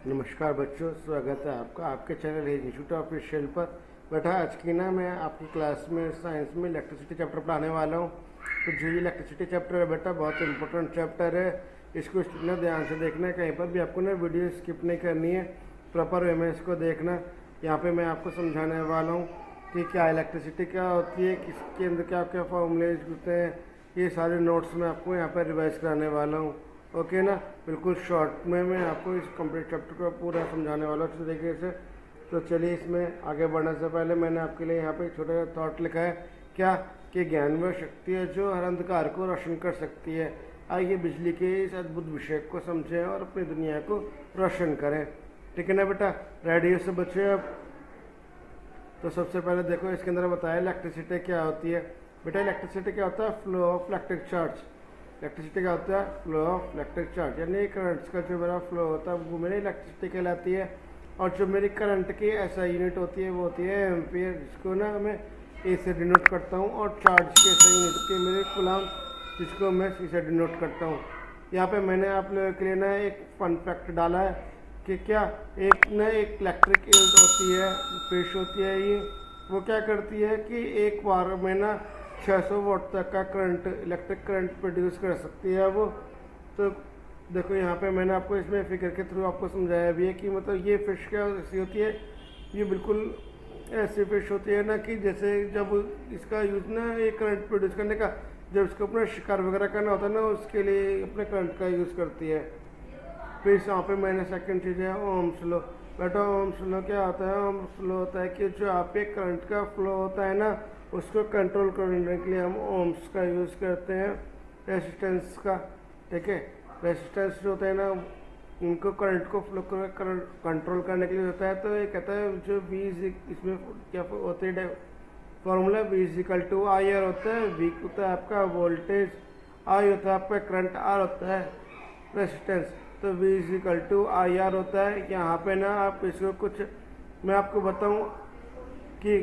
नमस्कार बच्चों, स्वागत है आपका आपके चैनल हेज इंस्टीट्यूट ऑफिशियल पर। बेटा आज की ना मैं आपकी क्लास में साइंस में इलेक्ट्रिसिटी चैप्टर पढ़ाने वाला हूँ। तो जो ये इलेक्ट्रिसिटी चैप्टर है बेटा बहुत इंपॉर्टेंट चैप्टर है। इसको इतना ध्यान से देखना है, कहीं पर भी आपको ना वीडियो स्किप नहीं करनी है, प्रॉपर वे में इसको देखना। यहाँ पे मैं आपको समझाने वाला हूँ कि क्या इलेक्ट्रिसिटी क्या होती है, किसके अंदर क्या क्या फॉर्मूलेज होते हैं। ये सारे नोट्स मैं आपको यहाँ पर रिवाइज कराने वाला हूँ। ओके ना, बिल्कुल शॉर्ट में मैं आपको इस कंप्लीट चैप्टर को पूरा समझाने वाला हूँ अच्छे तरीके से। तो चलिए, इसमें आगे बढ़ने से पहले मैंने आपके लिए यहाँ पे छोटा सा थॉट लिखा है, क्या कि ज्ञान वह शक्ति है जो हर अंधकार को रोशन कर सकती है। आइए बिजली के इस अद्भुत विषय को समझें और अपनी दुनिया को रोशन करें। ठीक है ना बेटा, रेडी हो सब बच्चे अब? तो सबसे पहले देखो, इसके अंदर बताया इलेक्ट्रिसिटी क्या होती है। बेटा इलेक्ट्रिसिटी क्या होता है? Flow of electric charge. Electricity का होता है फ्लो ऑफ इलेक्ट्रिक चार्ज, यानी करंट्स का जो मेरा फ्लो होता है वो मेरी इलेक्ट्रिसिटी कहलाती है। और जो मेरी करंट की ऐसा यूनिट होती है वो होती है एम्पियर, जिसको ना मैं ए से डिनोट करता हूँ। और चार्ज की ऐसा यूनिट होती है मेरी कूलम, जिसको मैं सी से डिनोट करता हूँ। यहाँ पे मैंने आप लोगों के लिए ना एक फन फैक्ट डाला है कि क्या एक इलेक्ट्रिक यूनिट होती है, फिश होती है ये, वो क्या करती है कि एक बार में ना 600 वाट तक का करंट, इलेक्ट्रिक करंट प्रोड्यूस कर सकती है वो। तो देखो यहाँ पे मैंने आपको इसमें फिगर के थ्रू आपको समझाया भी है कि मतलब ये फिश क्या ऐसी होती है, ये बिल्कुल ऐसी फिश होती है ना कि जैसे जब इसका यूज ना ये करंट प्रोड्यूस करने का, जब इसको अपना शिकार वगैरह करना होता है ना, उसके लिए अपने करंट का यूज़ करती है। फिर यहाँ पे मैंने सेकंड चीज़ है ओम्स लॉ। बेटा ओम्स लॉ क्या होता है? ओम्स लॉ होता है कि जो आप पे करंट का फ्लो होता है ना, उसको कंट्रोल करने के लिए हम ओम्स का यूज़ करते हैं, रेजिस्टेंस का। ठीक है, रेजिस्टेंस जो होता है ना, उनको करंट को फ्लो कंट्रोल करने के लिए होता है। तो ये कहता है जो वी इसमें क्या होते है formula, V equal to I R होता है। वी होता है आपका वोल्टेज, आई होता है आपका करंट, आर होता है रेजिस्टेंस। तो V is equal to I R होता है। यहाँ पे ना आप इसको कुछ मैं आपको बताऊँ कि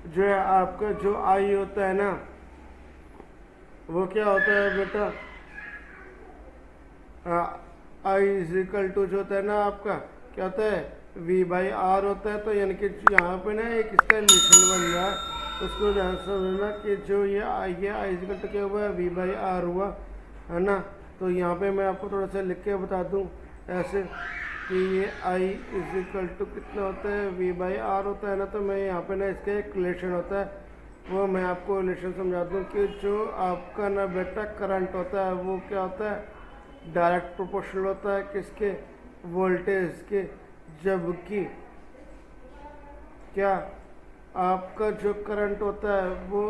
जो है आपका जो आई होता है ना, वो क्या होता है बेटा? आई इजिकल टू जो होता है ना आपका क्या होता है? V बाई आर होता है। तो यानी कि यहाँ पे ना एक इसका रिलेशन बन रहा है, उसको ध्यान से समझना कि जो ये आई है, आई इजिकल टू क्या हुआ है? V बाई आर हुआ है ना। तो यहाँ पे मैं आपको थोड़ा सा लिख के बता दूँ ऐसे कि ये I इजिकल टू कितना होता है? V बाई आर होता है ना। तो मैं यहाँ पे ना इसका एक रिलेशन होता है, वो मैं आपको रिलेशन समझा दूँ कि जो आपका ना बेटा करंट होता है वो क्या होता है? डायरेक्ट प्रोपोर्शनल होता है किसके? वोल्टेज के। जबकि क्या आपका जो करंट होता है वो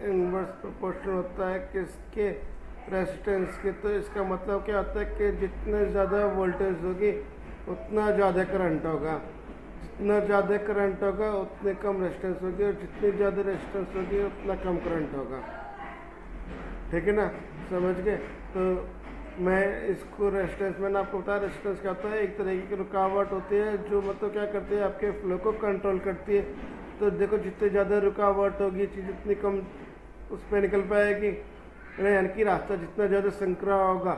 इनवर्स प्रोपोर्शनल होता है किसके? रेजिस्टेंस के। तो इसका मतलब क्या होता है कि जितने ज़्यादा वोल्टेज होगी उतना ज़्यादा करंट होगा, जितना ज़्यादा करंट होगा उतने कम रेजिस्टेंस होगी, और जितनी ज़्यादा रेजिस्टेंस होगी उतना कम करंट होगा। ठीक है ना, समझ गए? तो मैं इसको रेजिस्टेंस, मैंने आपको बताया रेजिस्टेंस क्या होता है, एक तरीके की रुकावट होती है जो मतलब क्या करती है, आपके फ्लो को कंट्रोल करती है। तो देखो जितनी ज़्यादा रुकावट होगी चीज़ उतनी कम उस पर निकल पाएगी, यानी कि रास्ता जितना ज़्यादा संकरा होगा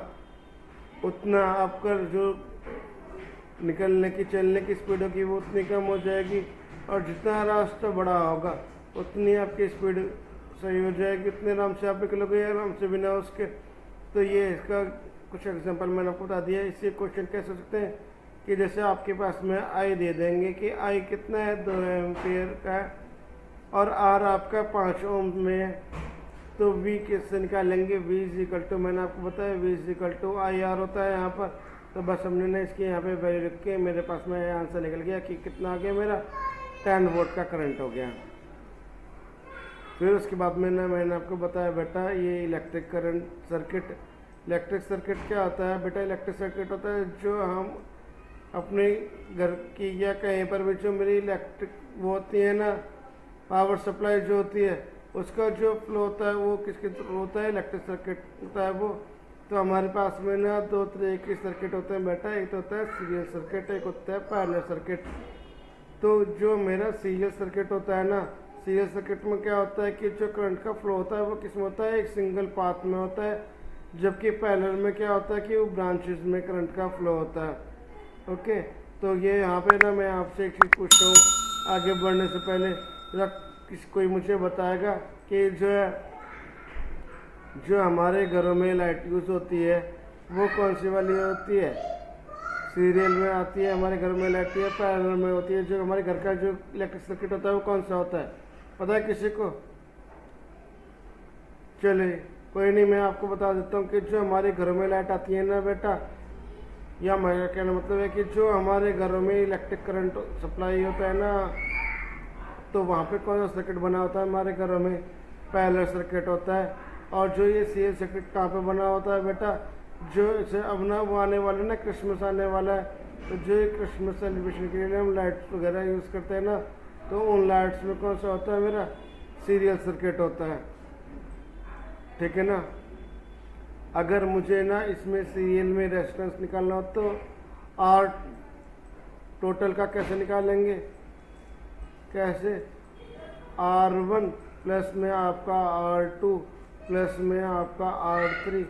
उतना आपका जो निकलने की चलने की स्पीड होगी वो उतनी कम हो जाएगी, और जितना रास्ता बड़ा होगा उतनी आपकी स्पीड सही हो जाएगी, उतने आराम से आप निकलोगे, आराम से बिना उसके। तो ये इसका कुछ एग्जांपल मैंने आपको बता दिया। इससे क्वेश्चन कैसे हो सकते हैं कि जैसे आपके पास में आई दे देंगे कि आई कितना है? 2 एम्पियर का है, और आर आपका 5 ओम में है। तो V किससे निकालेंगे? V इजिकल टू, मैंने आपको बताया V is equal to I R होता है यहाँ पर। तो बस हमने ना इसकी यहाँ पे वैल्यू रख के मेरे पास में आंसर निकल गया कि कितना आ गया मेरा? 10 वोल्ट का करंट हो गया। फिर उसके बाद में ना मैंने आपको बताया बेटा ये electric current circuit. Electric circuit क्या होता है बेटा? इलेक्ट्रिक सर्किट होता है जो हम अपने घर की या कहीं पर भी जो मेरी इलेक्ट्रिक वो होती है ना, पावर सप्लाई जो होती है, उसका जो फ्लो होता है वो किसके थ्रू होता है? इलेक्ट्रिक सर्किट होता है वो। तो हमारे पास में ना 2 तरह के सर्किट होते हैं बेटा, एक तो होता है सीरियल सर्किट, एक होता है पैरेलल सर्किट। तो जो मेरा सीरियल सर्किट होता है ना, सीरियल सर्किट में क्या होता है कि जो करंट का फ्लो होता है वो किस में होता है? एक सिंगल पाथ में होता है। जबकि पैरेलल में क्या होता है कि वो ब्रांचेस में करंट का फ्लो होता है। ओके, तो ये यहाँ पे ना मैं आपसे एक चीज़ पूछता हूँ आगे बढ़ने से पहले, जरा कोई मुझे बताएगा कि जो है, जो हमारे घरों में लाइट यूज़ होती है वो कौन सी वाली होती है? सीरियल में आती है हमारे घर में लाइट, है पैरेलल में होती है? जो हमारे घर का जो इलेक्ट्रिक सर्किट होता है वो कौन सा होता है, पता है किसी को? चलिए कोई नहीं, मैं आपको बता देता हूँ कि जो हमारे घरों में लाइट आती है ना बेटा, या मेरा कहना मतलब है कि जो हमारे घरों में इलेक्ट्रिक करंट सप्लाई होता है ना, तो वहाँ पे कौन सा सर्किट बना होता है हमारे घरों में? पैरेलल सर्किट होता है। और जो ये सीरियल सर्किट कहाँ पे बना होता है बेटा? जो इसे अब ना वो आने वाला है ना, क्रिसमस आने वाला है, तो जो क्रिसमस सेलिब्रेशन के लिए हम लाइट्स वगैरह यूज़ करते हैं ना, तो उन लाइट्स में कौन सा होता है मेरा? सीरियल सर्किट होता है, ठीक है ना। अगर मुझे ना इसमें सीरियल में रेजिस्टेंस निकालना हो तो आर टोटल का कैसे निकालेंगे? कैसे? R1 प्लस में आपका R2 प्लस में आपका R3,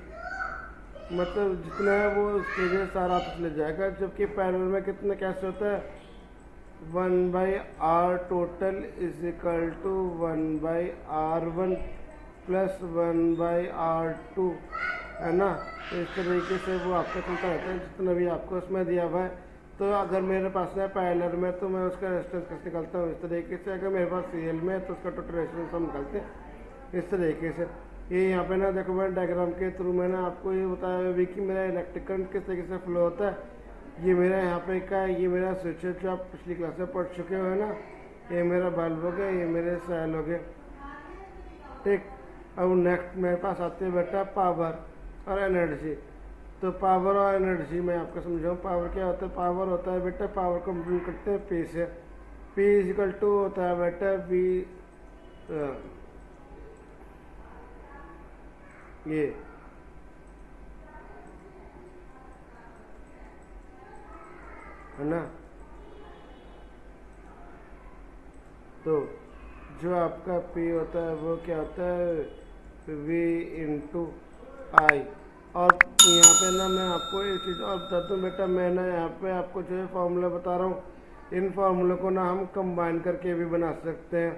मतलब जितना है वो उसके लिए सारा आपस ले जाएगा। जबकि पैरेलल में कितना कैसे होता है? 1/R total is equal to 1/R1 plus 1/R2, है ना। तो इस तरीके से वो आपका चलता रहता है जितना भी आपको उसमें दिया हुआ है। तो अगर मेरे पास है पैरेलल में तो मैं उसका रेजिस्टेंस कैसे निकालता हूँ? इस तरीके से। अगर मेरे पास सीरियल में है तो उसका टोटल रेजिस्टेंस हम निकालते हैं इस तरीके से। ये यहाँ पे ना देखो, मैं डायग्राम के थ्रू मैंने आपको ये बताया भी कि मेरा इलेक्ट्रिक करंट किस तरीके से फ्लो होता है। ये मेरा यहाँ पे का ये मेरा स्विच है जो आप पिछली क्लास में पढ़ चुके हो, है ना। ये मेरा बल्ब हो गया, ये मेरे सेल हो गए, ठीक। अब नेक्स्ट मेरे पास आते हैं बेटा पावर और एनर्जी। तो पावर और एनर्जी मैं आपको समझाऊँ। पावर क्या होता है? पावर होता है बेटा, पावर को हम करते हैं पी से। पी इजिकल टू होता है बेटा वी, ये है ना। तो जो आपका P होता है वो क्या होता है? V इंटू आई। और यहाँ पे ना मैं आपको एक चीज़ और बताता हूँ बेटा, मैं ना यहाँ पे आपको जो है फार्मूला बता रहा हूँ, इन फार्मूलों को ना हम कंबाइन करके भी बना सकते हैं,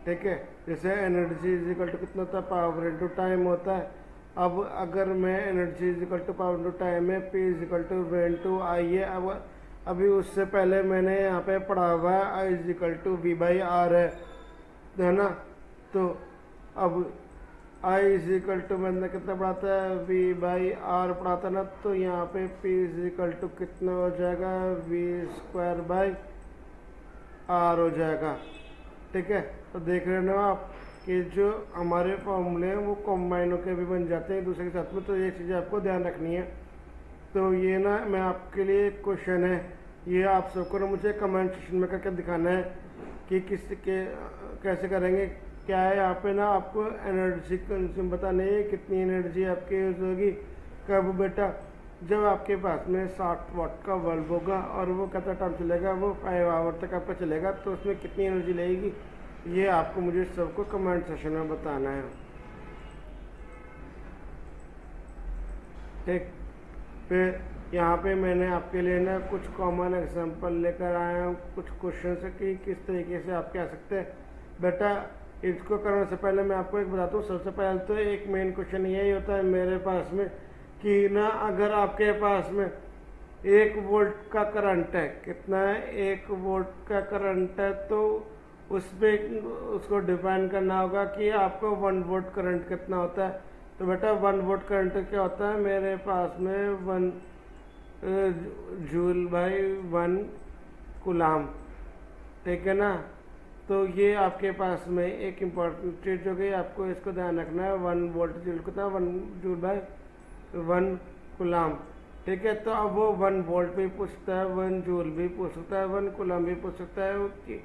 ठीक है। जैसे एनर्जी इज इक्वल टू कितना होता है? पावर इंटू टाइम होता है। अब अगर मैं energy is equal to power into time है, P is equal to V into I है। अब अभी उससे पहले मैंने यहाँ पे पढ़ा हुआ है I is equal to V by R है ना। तो अब आई इज इक्वल टू मैंने कितना पढ़ाता है? वी बाई आर पढ़ाता ना। तो यहाँ पे पी इज इक्वल टू कितना हो जाएगा? वी स्क्वायर बाई आर हो जाएगा, ठीक है। तो देख रहे हो आप कि जो हमारे फॉर्मूले हैं वो कॉम्बाइन होकर भी बन जाते हैं एक दूसरे के साथ में। तो ये चीज़ें आपको ध्यान रखनी है। तो ये ना मैं आपके लिए एक क्वेश्चन है, ये आप सबको ना मुझे कमेंट सेक्शन में करके दिखाना है कि किस के कैसे करेंगे। क्या है यहाँ पे ना आपको एनर्जी कंज्यूम बताने है, कितनी एनर्जी आपकी यूज़ होगी। कब बेटा? जब आपके पास में 60 वाट का बल्ब होगा और वो कितना टाइम चलेगा? वो 5 आवर तक आपका चलेगा। तो उसमें कितनी एनर्जी लगेगी, ये आपको मुझे सबको कमेंट सेक्शन में बताना है, ठीक। फिर यहाँ पे मैंने आपके लिए ना कुछ कॉमन एग्जांपल लेकर आया हूँ, कुछ क्वेश्चन से कि किस तरीके से आप कह सकते हैं बेटा। इसको करने से पहले मैं आपको एक बताता हूँ। सबसे पहले तो एक मेन क्वेश्चन यही होता है मेरे पास में कि ना अगर आपके पास में 1 वोल्ट का करंट है, कितना है? 1 वोल्ट का करंट है, तो उसमें उसको डिफाइन करना होगा कि आपको 1 वोल्ट करंट कितना होता है। तो बेटा 1 वोल्ट करंट क्या होता है? मेरे पास में 1 जूल बाई 1 कुलाम, ठीक है ना। तो ये आपके पास में एक इम्पॉर्टेंट चीज़ हो गई, आपको इसको ध्यान रखना है। 1 वोल्ट जूल कितना? 1 जूल बाई 1 कुलाम, ठीक है। तो अब वो 1 वोल्ट भी पूछता है, 1 जूल भी पूछ सकता है, 1 कुलाम भी पूछ सकता है कि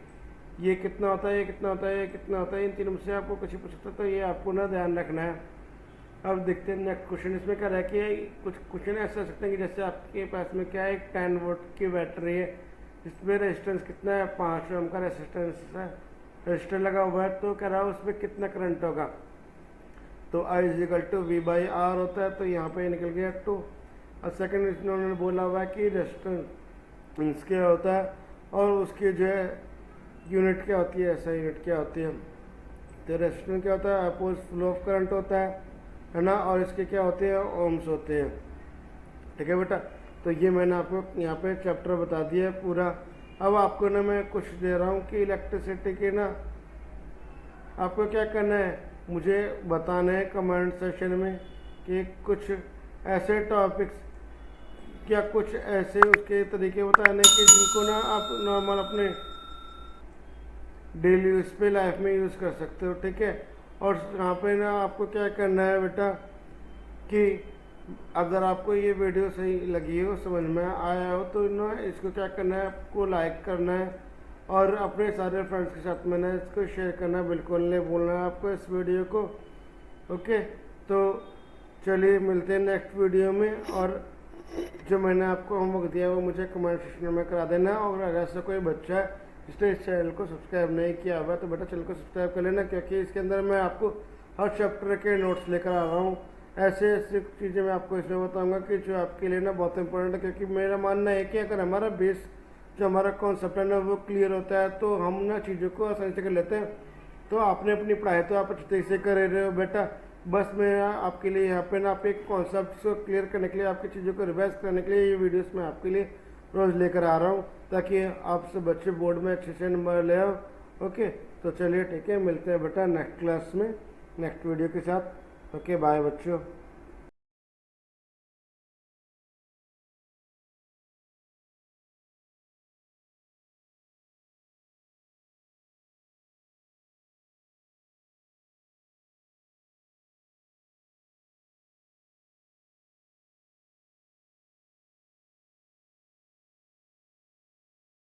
ये कितना होता है, ये कितना होता है, ये कितना होता है। इन तीनों में से आपको कुछ पूछ सकता है। तो ये आपको ना ध्यान रखना है। अब देखते हैं नेक्स्ट क्वेश्चन। इसमें क्या रहा कि कुछ क्वेश्चन ऐसे हो सकते हैं कि जैसे आपके पास में क्या है, एक 10 वोल्ट की बैटरी है, इसमें रेजिस्टेंस कितना है? 5 ओम का रेजिस्टेंस है, रजिस्टर लगा हुआ है। तो कह रहा है उसमें कितना करंट होगा? तो I is equal to V by R होता है। तो यहाँ पे निकल गया 2। और सेकंड इन्होंने बोला हुआ है कि रेजिस्टेंस क्या होता है और उसकी जो है यूनिट क्या होती है, ऐसा यूनिट क्या होती है। तो रेजिस्टेंस क्या होता है, अपोज फ्लो ऑफ करंट होता है ना, और इसके क्या होते हैं, ओम्स होते हैं। ठीक है बेटा, तो ये मैंने आपको यहाँ पे चैप्टर बता दिया है पूरा। अब आपको ना मैं कुछ दे रहा हूँ कि इलेक्ट्रिसिटी की ना आपको क्या करना है, मुझे बताना है कमेंट सेक्शन में कि कुछ ऐसे टॉपिक्स क्या कुछ ऐसे उसके तरीके बताने कि जिनको ना आप नॉर्मल अपने डेली यूज़ पे लाइफ में यूज़ कर सकते हो। ठीक है, और यहाँ पे ना आपको क्या करना है बेटा कि अगर आपको ये वीडियो सही लगी हो, समझ में आया हो, तो ना इसको क्या करना है, आपको लाइक करना है और अपने सारे फ्रेंड्स के साथ में ना इसको शेयर करना है, बिल्कुल नहीं भूलना है आपको इस वीडियो को। ओके, तो चलिए मिलते हैं नेक्स्ट वीडियो में। और जो मैंने आपको होमवर्क दिया वो मुझे कमेंट सेक्शन में करा देना। और अगर ऐसा कोई बच्चा है जिसने इस चैनल को सब्सक्राइब नहीं किया हुआ तो बेटा चैनल को सब्सक्राइब कर लेना, क्योंकि इसके अंदर मैं आपको हर चैप्टर के नोट्स लेकर आ रहा हूँ। ऐसे ऐसी चीज़ें मैं आपको इसमें बताऊंगा कि जो आपके लिए ना बहुत इंपॉर्टेंट है, क्योंकि मेरा मानना है कि अगर हमारा बेस जो हमारा कॉन्सेप्ट है ना वो क्लियर होता है तो हम ना चीज़ों को आसानी से कर लेते हैं। तो आपने अपनी पढ़ाई तो आप अच्छे तरीके से कर रहे हो बेटा, बस मैं आपके लिए यहाँ पे ना आप एक कॉन्सेप्ट को क्लियर करने के लिए, आपकी चीज़ों को रिवाइज करने के लिए ये वीडियोस मैं आपके लिए रोज़ लेकर आ रहा हूँ, ताकि आप सब बच्चे बोर्ड में अच्छे से नंबर ले आओ। ओके, तो चलिए ठीक है, मिलते हैं बेटा नेक्स्ट क्लास में नेक्स्ट वीडियो के साथ। ओके, बाय बच्चों।